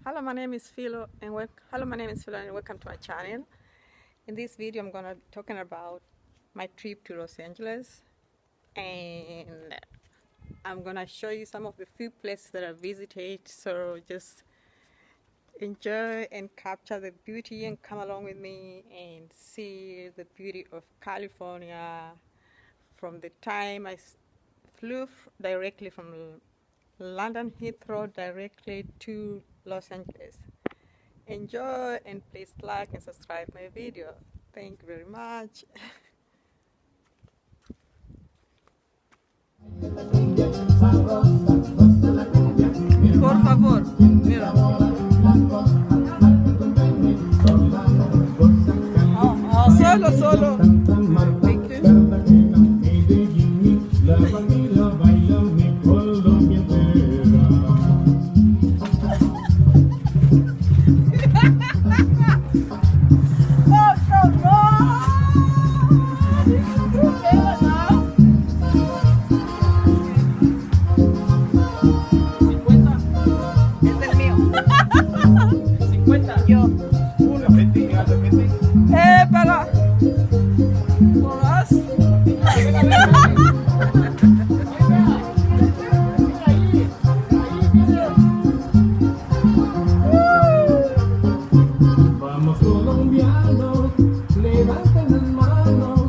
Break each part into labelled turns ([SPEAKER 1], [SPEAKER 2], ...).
[SPEAKER 1] Hello, my name is Philo, and welcome to my channel. In this video, I'm gonna be talking about my trip to Los Angeles, and I'm gonna show you some of the few places that I visited. So just enjoy and capture the beauty, and come along with me and see the beauty of California from the time I flew directly from London Heathrow directly to Los Angeles. Enjoy, and please like and subscribe my video. Thank you very much. Por favor, mira. Solo. Thank you. Para for us.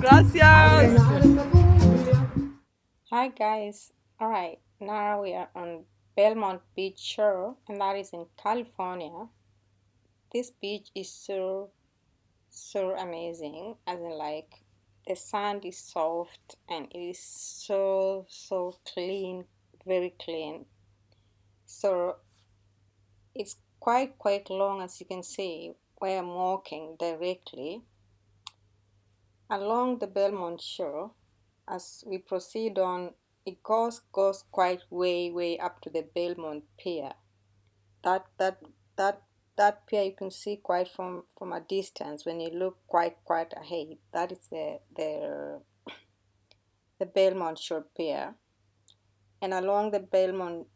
[SPEAKER 1] Gracias. Hi guys. All right, now we are on Belmont Beach shore, and that is in California. This beach is so amazing, as in like the sand is soft and it is so clean, very clean. So it's quite long, as you can see where I'm walking directly along the Belmont shore. As we proceed on, it goes quite way up to the Belmont Pier. That pier you can see quite from a distance when you look quite ahead. That is the Belmont shore pier. And along the Belmont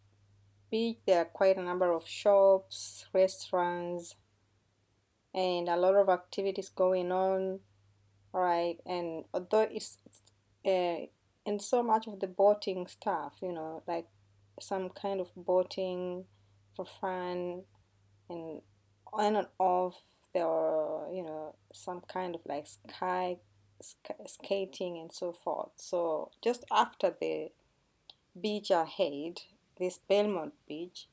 [SPEAKER 1] beach there are quite a number of shops, restaurants, and a lot of activities going on. Right, and although it's and so much of the boating stuff, you know, like some kind of boating for fun, and on and off there are, you know, some kind of like skating and so forth. So just after the beach ahead, this Belmont beach,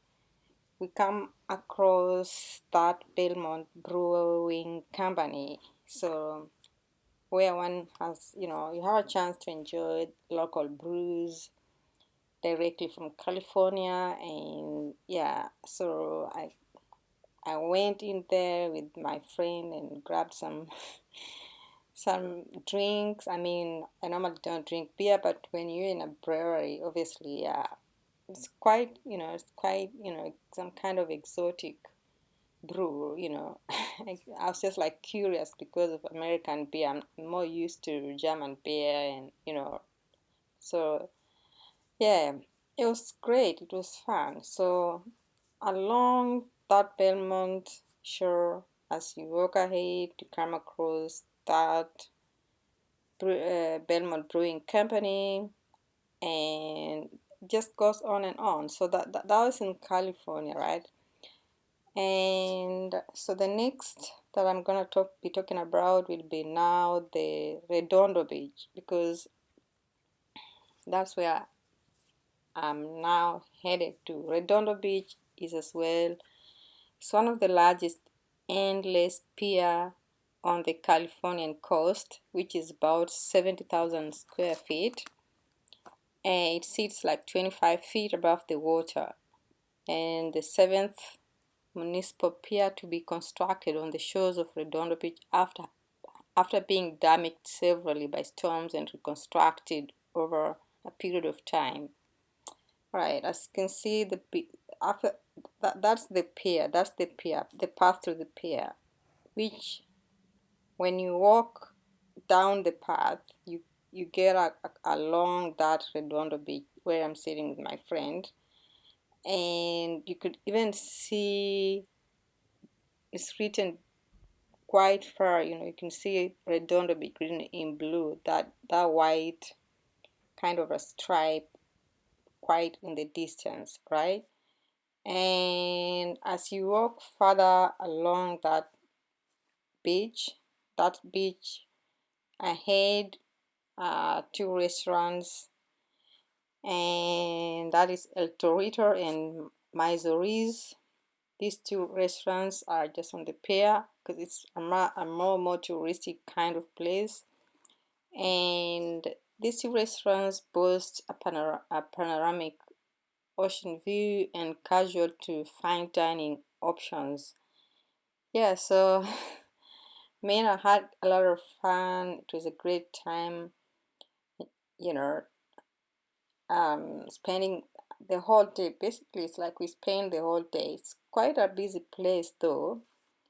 [SPEAKER 1] we come across that Belmont Brewing Company. So where one has, you know, you have a chance to enjoy local brews directly from California. And yeah, so I went in there with my friend and grabbed some drinks. I mean, I normally don't drink beer, but when you're in a brewery, obviously, yeah, it's quite, you know, some kind of exotic brew, you know. I was just like curious because of American beer. I'm more used to German beer, and you know, so yeah, it was great. It was fun. So along that Belmont shore, as you walk ahead, you come across that Belmont Brewing Company, and just goes on and on. So that was in California, right? And so the next that I'm gonna be talking about will be now the Redondo Beach, because that's where I'm now headed to. Redondo Beach is as well, it's one of the largest endless pier on the Californian coast, which is about 70,000 square feet, and it sits like 25 feet above the water, and the seventh municipal pier to be constructed on the shores of Redondo Beach after being damaged severely by storms and reconstructed over a period of time. Right, as you can see, that's the pier, the path to the pier, which when you walk down the path, you you get along that Redondo Beach where I'm sitting with my friend, and you could even see it's written quite far. You can see Redondo Beach written in blue. That white kind of a stripe quite in the distance, right? And as you walk further along beach, that beach ahead, two restaurants, and that is El Torito and Maizoriz. These two restaurants are just on the pier because it's a more touristic kind of place. And these two restaurants boast a panoramic ocean view and casual to fine dining options. Yeah, so man, I had a lot of fun. It was a great time, you know, spending the whole day. Basically, it's like we spend the whole day. It's quite a busy place though.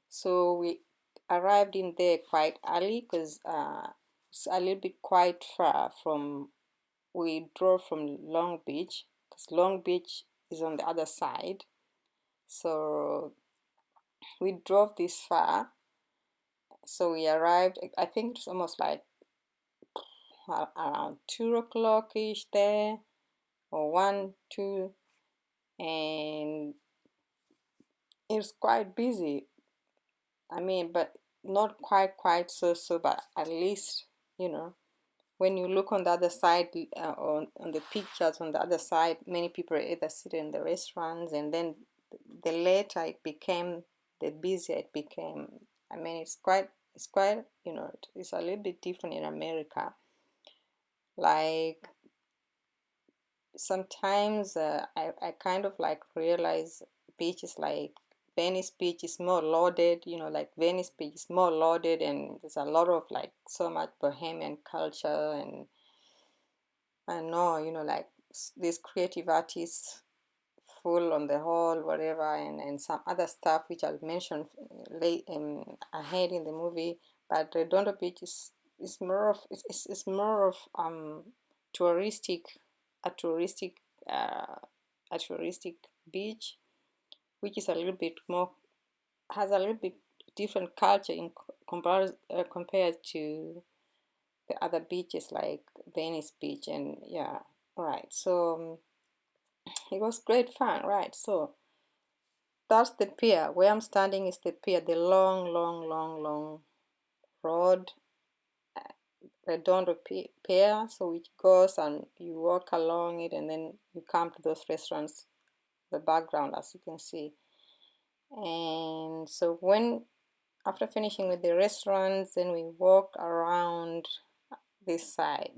[SPEAKER 1] So we arrived in there quite early because it's a little bit quite far from, we drove from Long Beach because Long Beach is on the other side. So we drove this far. So we arrived, I think it's almost like around 2 o'clock ish there, or 1, 2, and it was quite busy. I mean, but not quite so, but at least, you know, when you look on the other side, on the pictures on the other side, many people are either sitting in the restaurants, and then the later it became, the busier it became. I mean, it's quite, it's a little bit different in America. Like sometimes I kind of like realize beaches like Venice Beach is more loaded, like Venice Beach is more loaded, and there's a lot of like so much bohemian culture, and I know, like these creative artists full on the hall, whatever, and some other stuff which I'll mention late ahead in the movie. But Redondo Beach is more of it's more of touristic, a touristic uh, a touristic beach, which is a little bit more, has a little bit different culture compared to the other beaches like Venice Beach, and yeah, right. So it was great fun, right? So that's the pier. Where I'm standing is the pier, the long road, Redondo Pier. So it goes and you walk along it, and then you come to those restaurants, the background, as you can see. And so after finishing with the restaurants, then we walk around this side,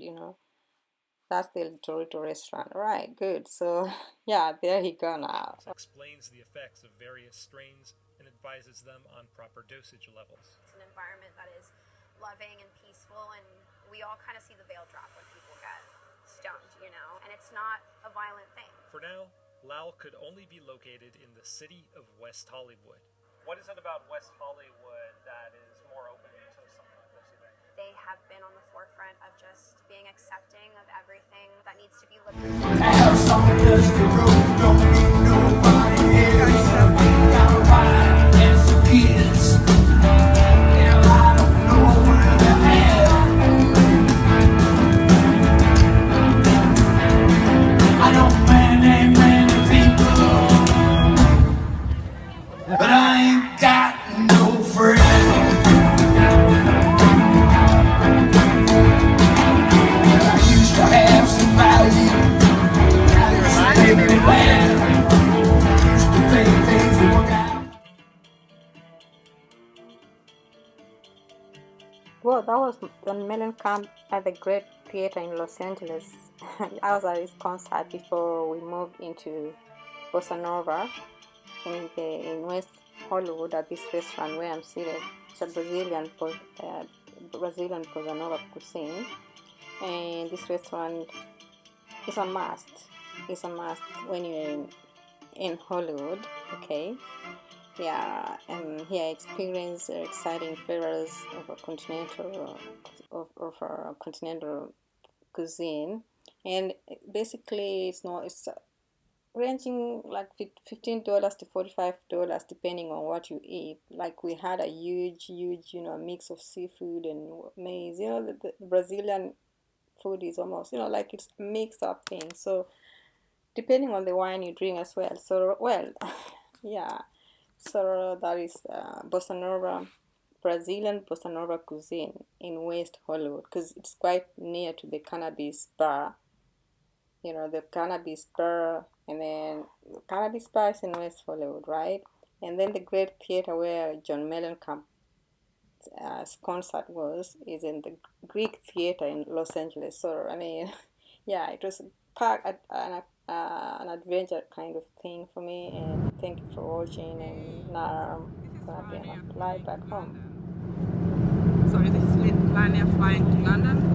[SPEAKER 1] That's the Dorito restaurant. Right, good. So, yeah, there you go now.
[SPEAKER 2] Explains the effects of various strains and advises them on proper dosage levels.
[SPEAKER 3] It's an environment that is loving and peaceful, and we all kind of see the veil drop when people get stoned, and it's not a violent thing.
[SPEAKER 2] For now, Lal could only be located in the city of West Hollywood. What is it about West Hollywood that is more open to something like this, you think?
[SPEAKER 3] They have been on the forefront of just being accepting of everything that needs to be liberated.
[SPEAKER 4] But I ain't got no friends. I used to have some value. Now there's some empty land. Used to think things would work out.
[SPEAKER 1] Well, that was Don Mellencamp at the Great Theater in Los Angeles. I was at his concert before we moved into Bossa Nova in West Hollywood at this restaurant where I'm seated. It's a Brazilian Bossa Nova cuisine, and this restaurant is a must. It's a must when you're in Hollywood. Okay. Yeah, and here I experience exciting flavors of a continental cuisine, and basically it's ranging like $15 to $45 depending on what you eat. Like we had a huge, mix of seafood and maize. The Brazilian food is almost, like it's a mixed up thing. So depending on the wine you drink as well. So well, yeah. So that is Bossa Nova, Brazilian Bossa Nova cuisine in West Hollywood because it's quite near to the Cannabis bar. The Cannabis bar, and then the Cannabis bar is in West Hollywood, right? And then the Great Theater where John Mellencamp's concert is in the Greek Theater in Los Angeles. So I mean, yeah, it was an adventure kind of thing for me. And thank you for watching. And now I'm gonna be on a flight back home.
[SPEAKER 5] Sorry, this is Lania flying to London.